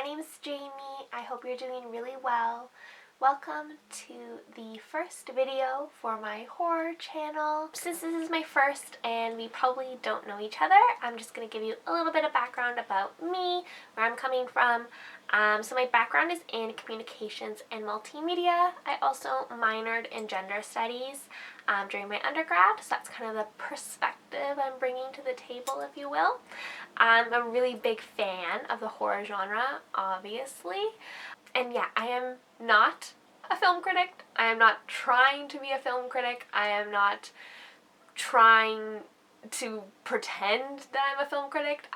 name is Jamie. I hope you're doing really well. Welcome to the first video for my horror channel. Since this is my first and we probably don't know each other, I'm just going to give you a little bit of background about me, where I'm coming from. So my background is in communications and multimedia. I also minored in gender studies during my undergrad, so that's kind of the perspective I'm bringing to the table, if you will. I'm a really big fan of the horror genre, obviously. And yeah, I am not a film critic. I am not trying to be a film critic. I am not trying to pretend that I'm a film critic.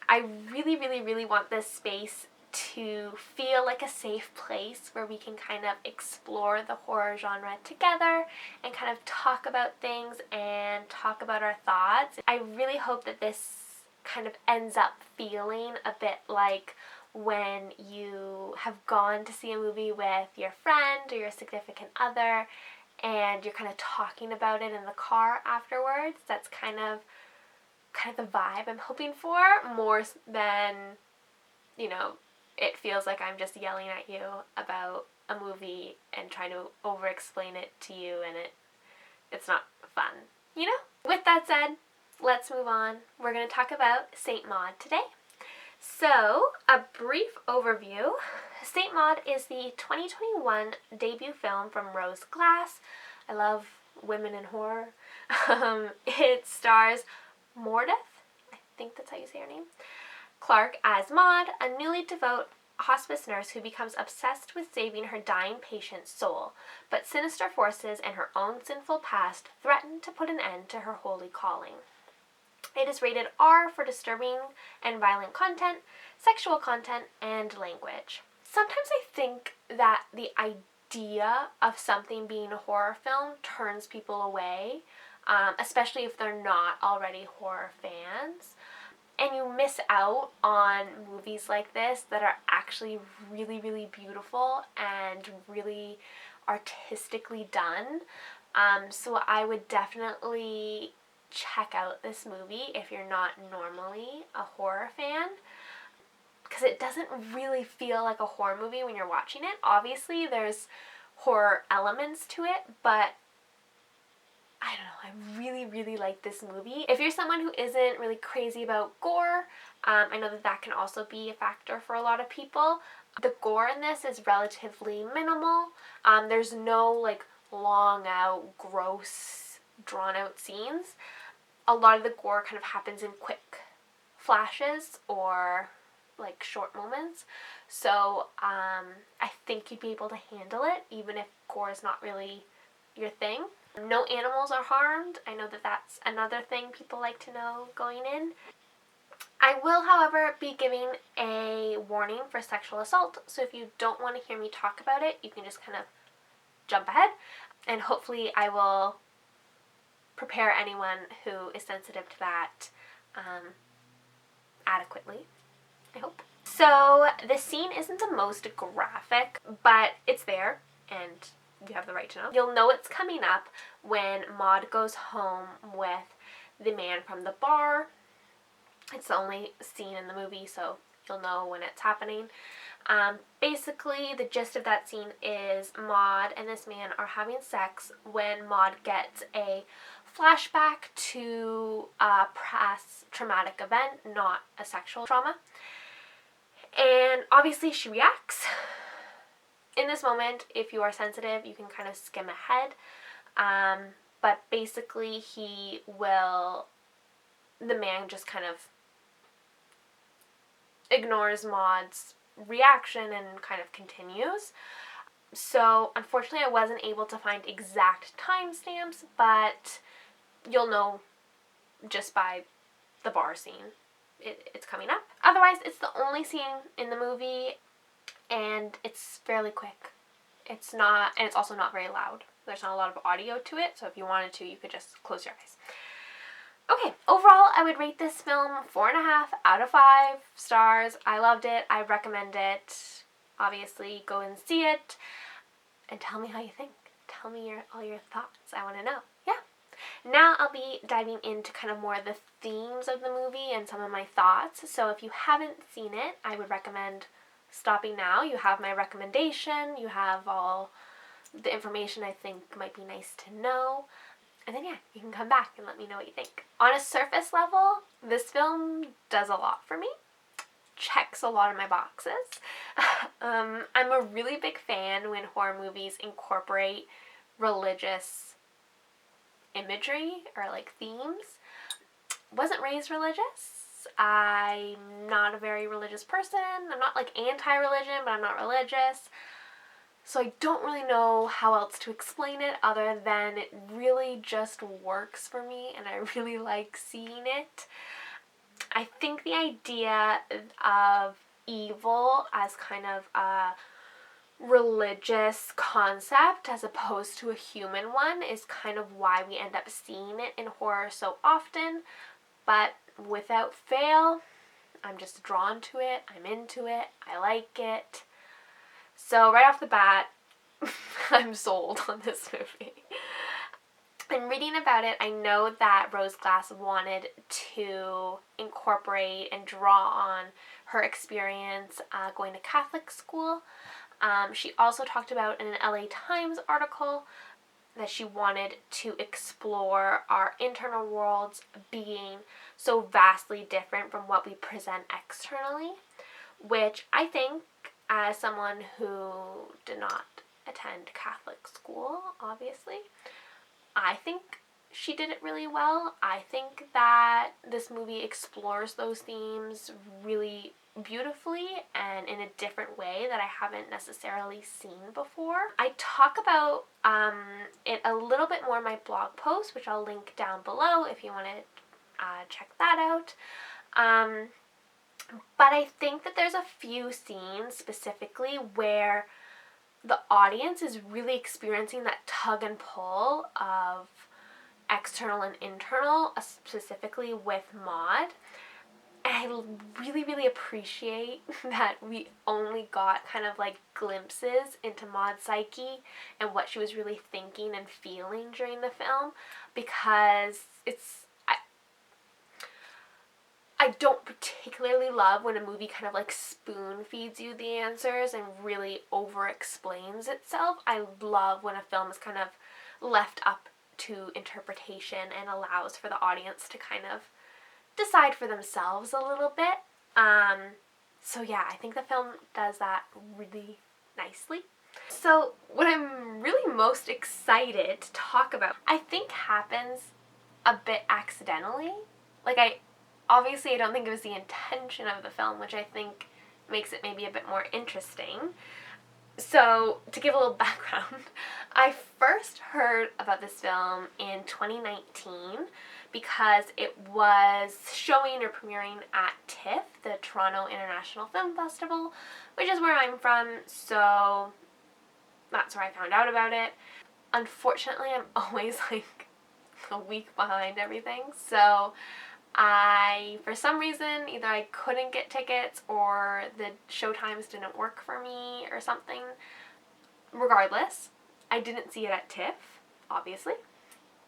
I really, really, really want this space to feel like a safe place where we can kind of explore the horror genre together and kind of talk about things and talk about our thoughts. I really hope that this kind of ends up feeling a bit like when you have gone to see a movie with your friend or your significant other and you're kind of talking about it in the car afterwards. That's kind of the vibe I'm hoping for, more than, it feels like I'm just yelling at you about a movie and trying to over-explain it to you, and it's not fun, With that said, let's move on. We're going to talk about Saint Maud today. So, a brief overview. Saint Maud is the 2021 debut film from Rose Glass. I love women in horror. It stars Mordeth, I think that's how you say her name, Clark as Maud, a newly devout hospice nurse who becomes obsessed with saving her dying patient's soul, but sinister forces and her own sinful past threaten to put an end to her holy calling. It is rated R for disturbing and violent content, sexual content, and language. Sometimes I think that the idea of something being a horror film turns people away, especially if they're not already horror fans. And you miss out on movies like this that are actually really, really beautiful and really artistically done. So I would definitely check out this movie if you're not normally a horror fan, because it doesn't really feel like a horror movie when you're watching it. Obviously there's horror elements to it, but I don't know, I really, really like this movie. If you're someone who isn't really crazy about gore, I know that can also be a factor for a lot of people. The gore in this is relatively minimal. There's no long out, gross, drawn out scenes. A lot of the gore kind of happens in quick flashes or short moments. So I think you'd be able to handle it even if gore is not really your thing. No animals are harmed. I know that that's another thing people like to know going in. I will, however, be giving a warning for sexual assault, so if you don't want to hear me talk about it, you can just kind of jump ahead, and hopefully I will prepare anyone who is sensitive to that adequately, I hope. So the scene isn't the most graphic, but it's there, and you have the right to know. You'll know it's coming up when Maud goes home with the man from the bar. It's the only scene in the movie, so you'll know when it's happening. Basically, the gist of that scene is Maud and this man are having sex when Maud gets a flashback to a past traumatic event, not a sexual trauma. And obviously she reacts. In this moment, if you are sensitive, you can kind of skim ahead. But basically the man just kind of ignores Maud's reaction and kind of continues. So unfortunately I wasn't able to find exact timestamps, but you'll know just by the bar scene. It's coming up. Otherwise, it's the only scene in the movie, and it's fairly quick. It's also not very loud. There's not a lot of audio to it, so if you wanted to, you could just close your eyes. Okay, overall, I would rate this film 4.5 out of 5 stars. I loved it. I recommend it. Obviously, go and see it, and tell me how you think. Tell me all your thoughts. I want to know. Yeah. Now I'll be diving into kind of more of the themes of the movie and some of my thoughts. So if you haven't seen it, I would recommend stopping now. You have my recommendation, you have all the information I think might be nice to know, and then yeah, you can come back and let me know what you think. On a surface level, this film does a lot for me. Checks a lot of my boxes. I'm a really big fan when horror movies incorporate religious imagery or like themes. Wasn't raised religious. I'm not a very religious person. I'm not like anti-religion, but I'm not religious. So I don't really know how else to explain it other than it really just works for me and I really like seeing it. I think the idea of evil as kind of a religious concept as opposed to a human one is kind of why we end up seeing it in horror so often, but without fail, I'm just drawn to it, I'm into it, I like it. So right off the bat, I'm sold on this movie. In reading about it, I know that Rose Glass wanted to incorporate and draw on her experience going to Catholic school. She also talked about in an LA Times article that she wanted to explore our internal worlds being so vastly different from what we present externally, which I think, as someone who did not attend Catholic school, obviously, I think she did it really well. I think that this movie explores those themes really beautifully and in a different way that I haven't necessarily seen before. I talk about it a little bit more in my blog post, which I'll link down below if you want to check that out. But I think that there's a few scenes specifically where the audience is really experiencing that tug and pull of external and internal, specifically with Maud. And I really, really appreciate that we only got kind of like glimpses into Maud's psyche and what she was really thinking and feeling during the film, because I don't particularly love when a movie kind of like spoon feeds you the answers and really over explains itself. I love when a film is kind of left up to interpretation and allows for the audience to kind of decide for themselves a little bit. So yeah, I think the film does that really nicely. So what I'm really most excited to talk about, I think happens a bit accidentally. Like obviously I don't think it was the intention of the film, which I think makes it maybe a bit more interesting. So, to give a little background, I first heard about this film in 2019 because it was showing or premiering at TIFF, the Toronto International Film Festival, which is where I'm from, so that's where I found out about it. Unfortunately, I'm always like a week behind everything, so for some reason, either I couldn't get tickets or the show times didn't work for me or something. Regardless, I didn't see it at TIFF, obviously,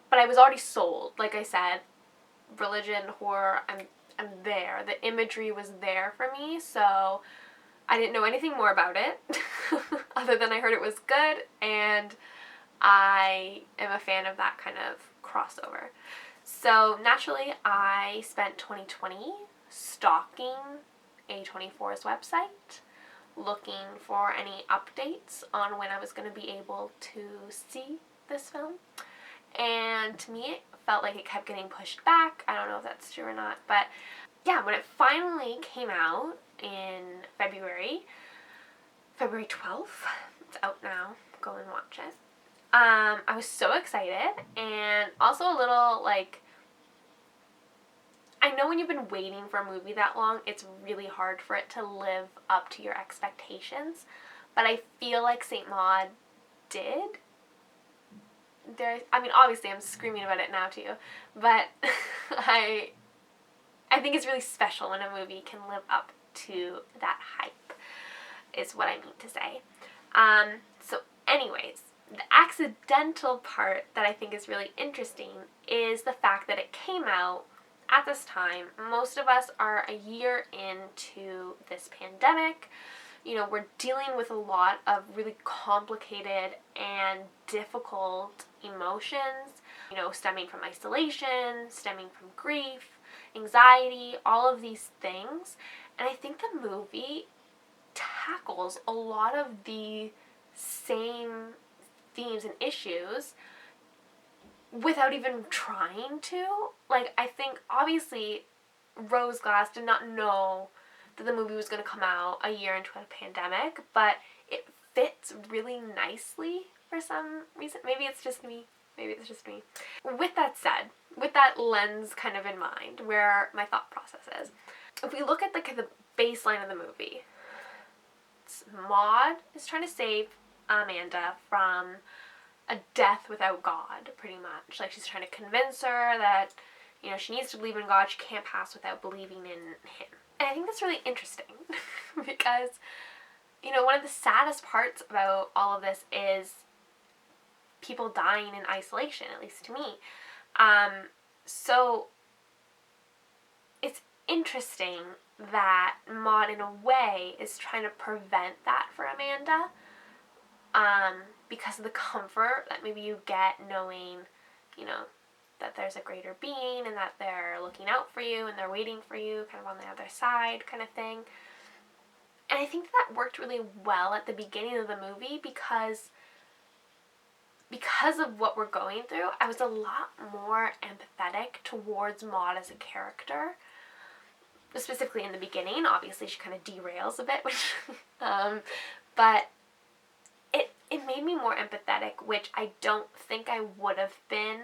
but I was already sold. Like I said, religion, horror, I'm there. The imagery was there for me, so I didn't know anything more about it other than I heard it was good, and I am a fan of that kind of crossover. So naturally, I spent 2020 stalking A24's website, looking for any updates on when I was going to be able to see this film. And to me, it felt like it kept getting pushed back. I don't know if that's true or not, but yeah, when it finally came out in February 12th, it's out now, go and watch it. I was so excited, and also a little like, I know when you've been waiting for a movie that long, it's really hard for it to live up to your expectations, but I feel like St. Maud did. I mean, obviously I'm screaming about it now to you, but I think it's really special when a movie can live up to that hype, is what I mean to say. So anyways, the accidental part that I think is really interesting is the fact that it came out at this time. Most of us are a year into this pandemic. you know, we're dealing with a lot of really complicated and difficult emotions, you know, stemming from isolation, stemming from grief, anxiety, all of these things. And I think the movie tackles a lot of the same themes and issues without even trying to. Like, I think, obviously, Rose Glass did not know that the movie was going to come out a year into a pandemic, but it fits really nicely for some reason. Maybe it's just me. With that said, with that lens kind of in mind, where my thought process is, if we look at the baseline of the movie, Maud is trying to save Amanda from a death without God, pretty much. Like, she's trying to convince her that, you know, she needs to believe in God. She can't pass without believing in him. And I think that's really interesting because, you know, one of the saddest parts about all of this is people dying in isolation, at least to me. So it's interesting that Maud, in a way, is trying to prevent that for Amanda, because of the comfort that maybe you get knowing, you know, that there's a greater being and that they're looking out for you and they're waiting for you kind of on the other side kind of thing. And I think that worked really well at the beginning of the movie because of what we're going through. I was a lot more empathetic towards Maud as a character, specifically in the beginning. Obviously, she kind of derails a bit, which, but it made me more empathetic, which I don't think I would have been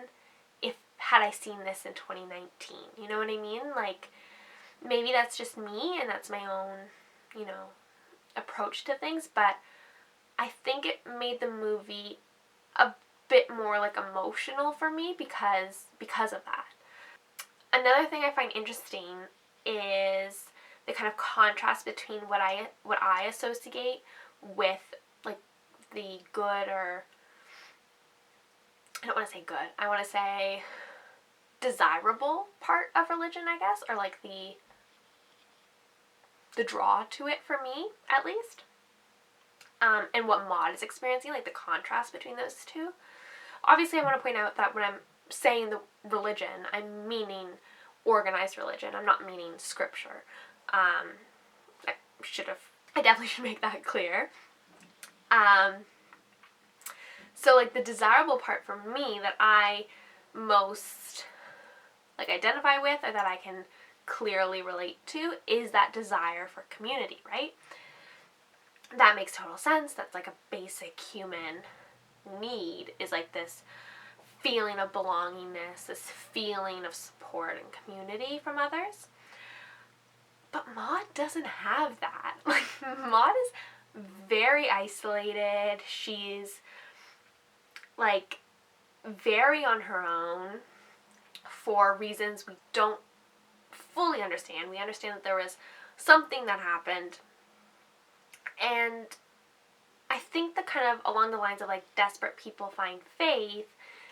had I seen this in 2019. You know what I mean? Like, maybe that's just me and that's my own, you know, approach to things, but I think it made the movie a bit more, like, emotional for me because of that. Another thing I find interesting is the kind of contrast between what I associate with, like, the good, or I don't want to say good, I want to say desirable part of religion, I guess, or like the draw to it for me, at least, and what Maud is experiencing, like the contrast between those two. Obviously, I want to point out that when I'm saying the religion, I'm meaning organized religion. I'm not meaning scripture. I definitely should make that clear. So, like, the desirable part for me that I most, like, identify with, or that I can clearly relate to, is that desire for community, right? That makes total sense. That's, like, a basic human need, is, like, this feeling of belongingness, this feeling of support and community from others. But Maud doesn't have that. Like, Maud is very isolated. She's, like, very on her own for reasons we don't fully understand. We understand that there was something that happened, and I think the kind of along the lines of, like, desperate people find faith,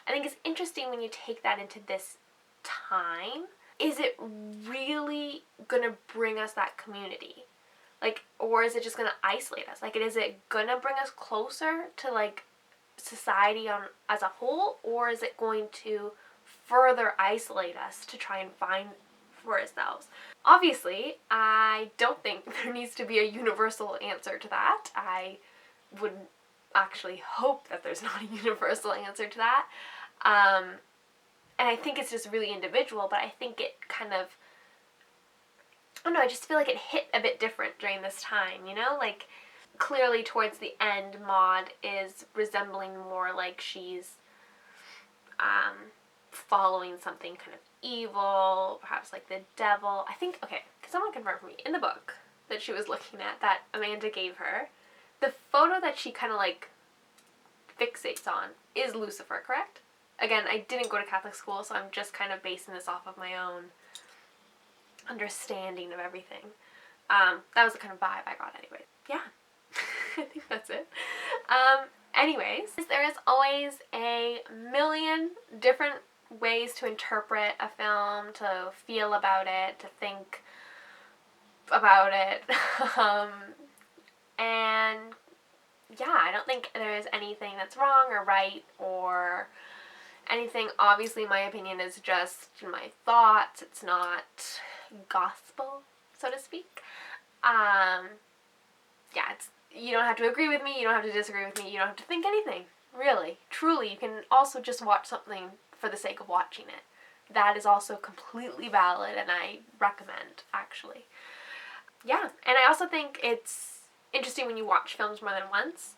I think it's interesting when you take that into this time. Is it really gonna bring us that community? Like, or is it just gonna isolate us? Like, is it gonna bring us closer to, like, society as a whole, or is it going to further isolate us to try and find for ourselves? Obviously, I don't think there needs to be a universal answer to that. I would actually hope that there's not a universal answer to that. And I think it's just really individual, but I think it kind of, I don't know, I just feel like it hit a bit different during this time, you know? Like, clearly towards the end, Maud is resembling more like she's following something kind of evil, perhaps like the devil. I think, okay, can someone confirm for me, in the book that she was looking at, that Amanda gave her, the photo that she kind of, like, fixates on is Lucifer, correct? Again, I didn't go to Catholic school, so I'm just kind of basing this off of my own understanding of everything. That was the kind of vibe I got anyway. Yeah, I think that's it. Anyways, there is always a million different ways to interpret a film, to feel about it, to think about it. And yeah, I don't think there is anything that's wrong or right or anything. Obviously, my opinion is just my thoughts. It's not gospel, so to speak. Yeah, you don't have to agree with me. You don't have to disagree with me. You don't have to think anything. Really, truly, you can also just watch something for the sake of watching it. That is also completely valid, and I recommend, actually. Yeah, and I also think it's interesting when you watch films more than once,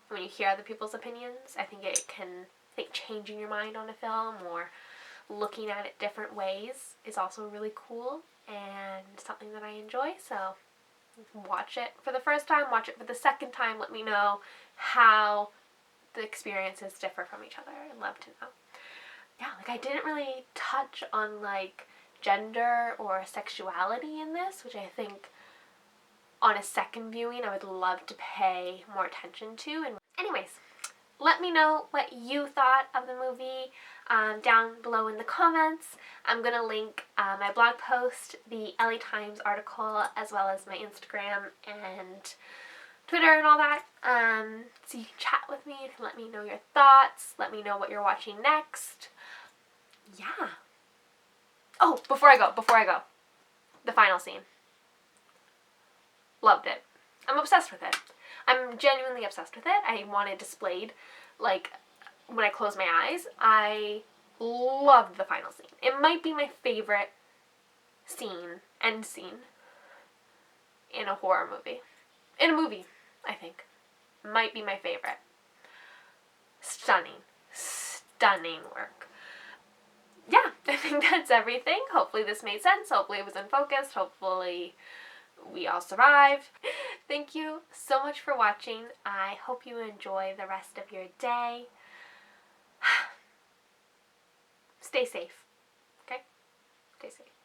when you hear other people's opinions. I think it can, changing your mind on a film or looking at it different ways is also really cool and something that I enjoy. So watch it for the first time, watch it for the second time. Let me know how the experiences differ from each other. I'd love to know. Yeah, I didn't really touch on gender or sexuality in this, which I think on a second viewing I would love to pay more attention to. And anyways, let me know what you thought of the movie down below in the comments. I'm going to link my blog post, the LA Times article, as well as my Instagram and Twitter and all that. So you can chat with me, you can let me know your thoughts, let me know what you're watching next. Yeah. Oh, before I go, the final scene. Loved it. I'm obsessed with it. I'm genuinely obsessed with it. I want it displayed, when I close my eyes. I loved the final scene. It might be my favorite end scene, in a horror movie. In a movie, I think. Might be my favorite. Stunning. Stunning work. Yeah, I think that's everything. Hopefully this made sense. Hopefully it was in focus. Hopefully we all survived. Thank you so much for watching. I hope you enjoy the rest of your day. Stay safe, okay? Stay safe.